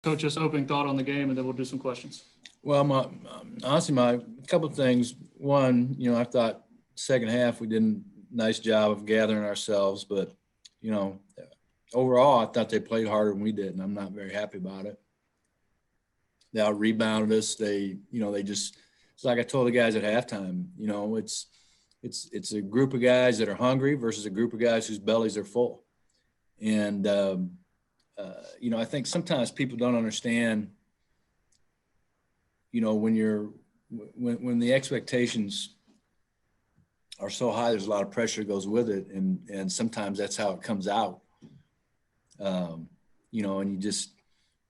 Coach, just opening thought on the game, and then we'll do some questions. Well, honestly, my couple of things. One, I thought second half we did a nice job of gathering ourselves, but, overall I thought they played harder than we did, and I'm not very happy about it. They out-rebounded us. They just – it's like I told the guys at halftime, it's a group of guys that are hungry versus a group of guys whose bellies are full. And, I think sometimes people don't understand, when the expectations are so high, there's a lot of pressure that goes with it. And sometimes that's how it comes out. And you just,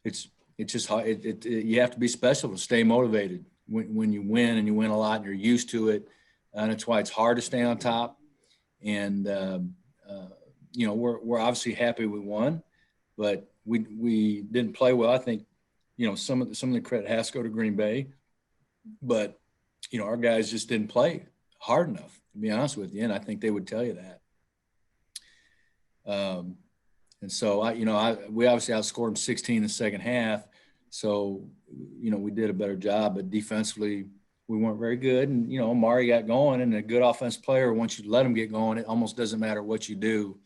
it's just hard. You have to be special to stay motivated when you win, and you win a lot and you're used to it. And that's why it's hard to stay on top. And, we're obviously happy we won, but we didn't play well. I think, some of the credit has to go to Green Bay, but, our guys just didn't play hard enough, to be honest with you. And I think they would tell you that. And so we obviously outscored them 16 in the second half. So, we did a better job, but defensively we weren't very good. And, Amari got going, and a good offensive player, once you let him get going, it almost doesn't matter what you do.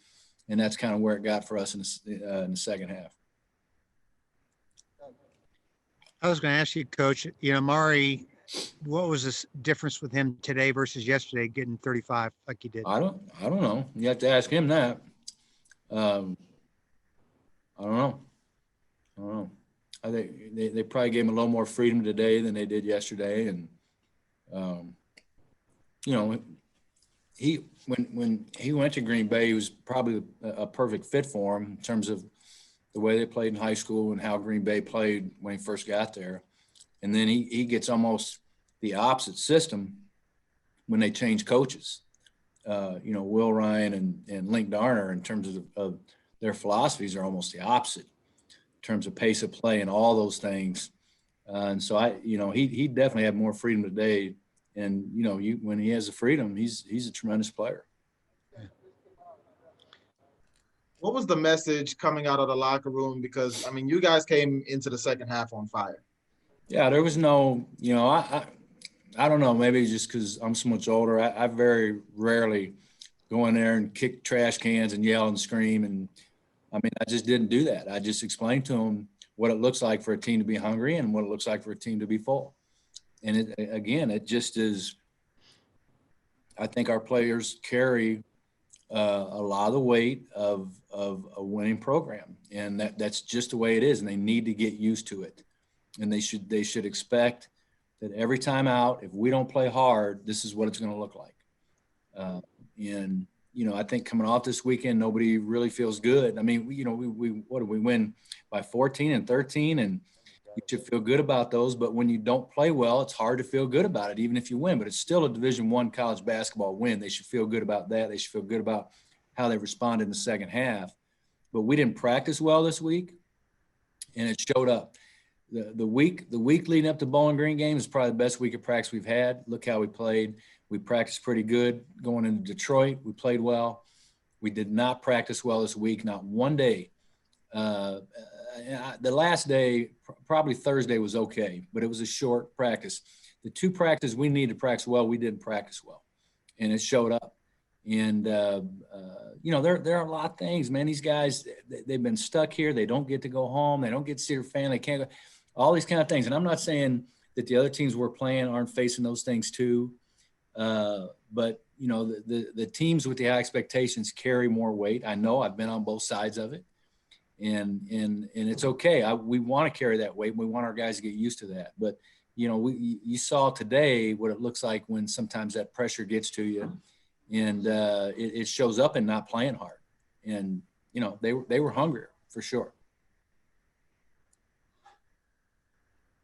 And that's kind of where it got for us in the second half. I was going to ask you, Coach, Amari, what was this difference with him today versus yesterday, getting 35 like he did? I don't know. You have to ask him that. I don't know. I think they probably gave him a little more freedom today than they did yesterday. And, when he went to Green Bay, he was probably a perfect fit for him in terms of the way they played in high school and how Green Bay played when he first got there. And then he gets almost the opposite system when they change coaches. Will Ryan and Link Darner, in terms of their philosophies, are almost the opposite in terms of pace of play and all those things. And so he definitely had more freedom today. And, when he has the freedom, he's a tremendous player. What was the message coming out of the locker room? Because, you guys came into the second half on fire. Yeah, there was no, I don't know, maybe just because I'm so much older, I very rarely go in there and kick trash cans and yell and scream. And, I just didn't do that. I just explained to them what it looks like for a team to be hungry and what it looks like for a team to be full. And it just is, I think our players carry a lot of the weight of a winning program, and that's just the way it is. And they need to get used to it. And they should expect that every time out, if we don't play hard, this is what it's going to look like. And I think coming off this weekend, nobody really feels good. We what did we win by 14 and 13, and you should feel good about those. But when you don't play well, it's hard to feel good about it, even if you win. But it's still a Division I college basketball win. They should feel good about that. They should feel good about how they responded in the second half. But we didn't practice well this week, and it showed up. The week leading up to Bowling Green game is probably the best week of practice we've had. Look how we played. We practiced pretty good going into Detroit. We played well. We did not practice well this week, not one day. The last day, probably Thursday, was okay, but it was a short practice. The two practices we needed to practice well, we didn't practice well, and it showed up. And, there are a lot of things, man. These guys, they've been stuck here. They don't get to go home. They don't get to see their family. They can't go, all these kind of things. And I'm not saying that the other teams we're playing aren't facing those things too. But, the teams with the high expectations carry more weight. I know, I've been on both sides of it. And it's okay. We want to carry that weight. We want our guys to get used to that. But, you saw today what it looks like when sometimes that pressure gets to you, and it shows up in not playing hard. And, they were hungrier for sure.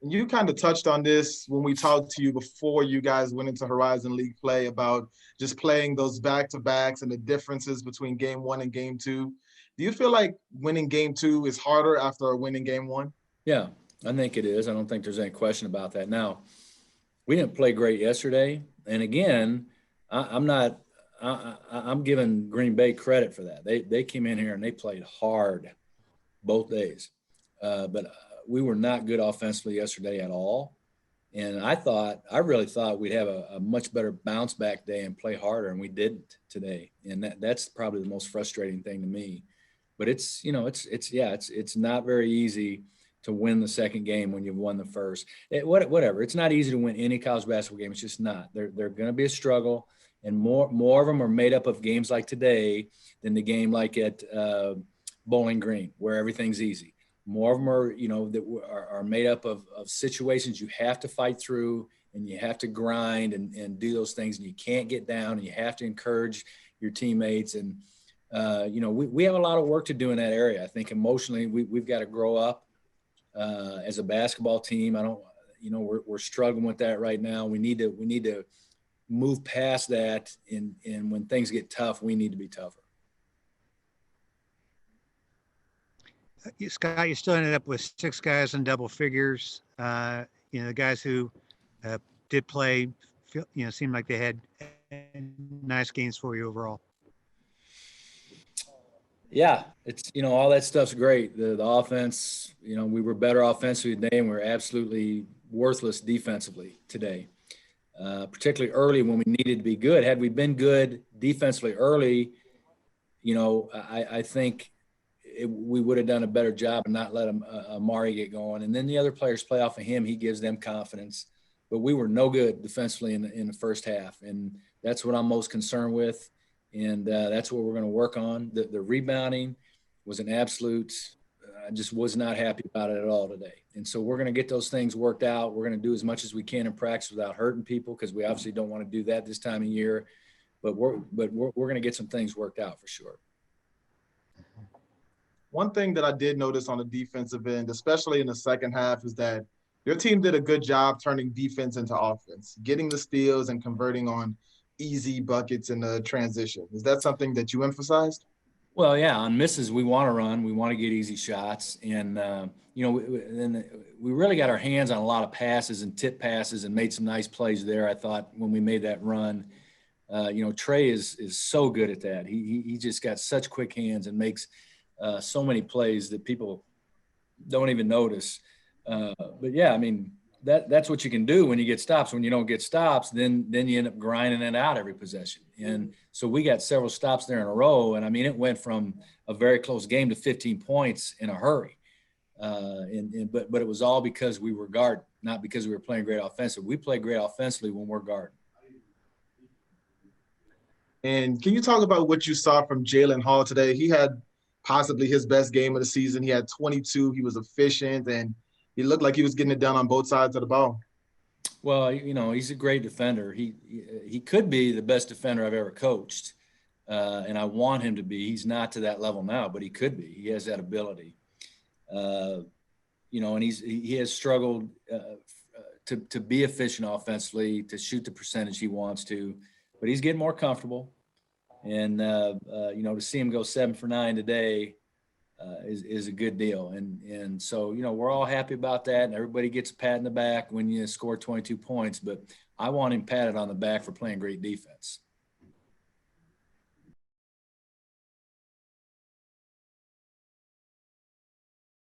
You kind of touched on this when we talked to you before you guys went into Horizon League play about just playing those back-to-backs and the differences between game one and game two. Do you feel like winning game two is harder after winning game one? Yeah, I think it is. I don't think there's any question about that. Now, we didn't play great yesterday. And again, I'm giving Green Bay credit for that. They came in here and they played hard both days. But we were not good offensively yesterday at all. And I really thought we'd have a much better bounce back day and play harder, and we didn't today. And that's probably the most frustrating thing to me. But it's not very easy to win the second game when you've won the first. Whatever. It's not easy to win any college basketball game. It's just not. They're going to be a struggle, and more of them are made up of games like today than the game like at Bowling Green, where everything's easy. More of them are, that are made up of situations you have to fight through, and you have to grind and do those things, and you can't get down, and you have to encourage your teammates. And, we have a lot of work to do in that area. I think emotionally we've got to grow up as a basketball team. We're struggling with that right now. We need to move past that. And when things get tough, we need to be tougher. Scott, you still ended up with 6 guys in double figures. The guys who did play, seemed like they had nice gains for you overall. Yeah, it's, all that stuff's great. The offense, we were better offensively today, and we were absolutely worthless defensively today, particularly early when we needed to be good. Had we been good defensively early, I think we would have done a better job and not let Amari get going. And then the other players play off of him. He gives them confidence. But we were no good defensively in the first half, and that's what I'm most concerned with. And that's what we're going to work on. The rebounding was an absolute I just was not happy about it at all today. And so we're going to get those things worked out. We're going to do as much as we can in practice without hurting people, because we obviously don't want to do that this time of year. But we're going to get some things worked out for sure. One thing that I did notice on the defensive end, especially in the second half, is that your team did a good job turning defense into offense, getting the steals and converting on easy buckets in the transition. Is that something that you emphasized? Well, yeah, on misses, we want to run. We want to get easy shots. And, we really got our hands on a lot of passes and tip passes and made some nice plays there, I thought, when we made that run. Trey is so good at that. He just got such quick hands and makes so many plays that people don't even notice. But yeah, I mean, that's what you can do when you get stops. When you don't get stops, then you end up grinding it out every possession. And so we got several stops there in a row. And I mean, it went from a very close game to 15 points in a hurry. But it was all because we were guarding, not because we were playing great offensively. We play great offensively when we're guarding. And can you talk about what you saw from Jalen Hall today? He had possibly his best game of the season. He had 22. He was efficient, and he looked like he was getting it done on both sides of the ball. Well, he's a great defender. He could be the best defender I've ever coached, and I want him to be. He's not to that level now, but he could be. He has that ability. And he has struggled to be efficient offensively, to shoot the percentage he wants to, but he's getting more comfortable. And, to see him go 7 for 9 today is a good deal. And so, we're all happy about that, and everybody gets a pat in the back when you score 22 points, but I want him patted on the back for playing great defense.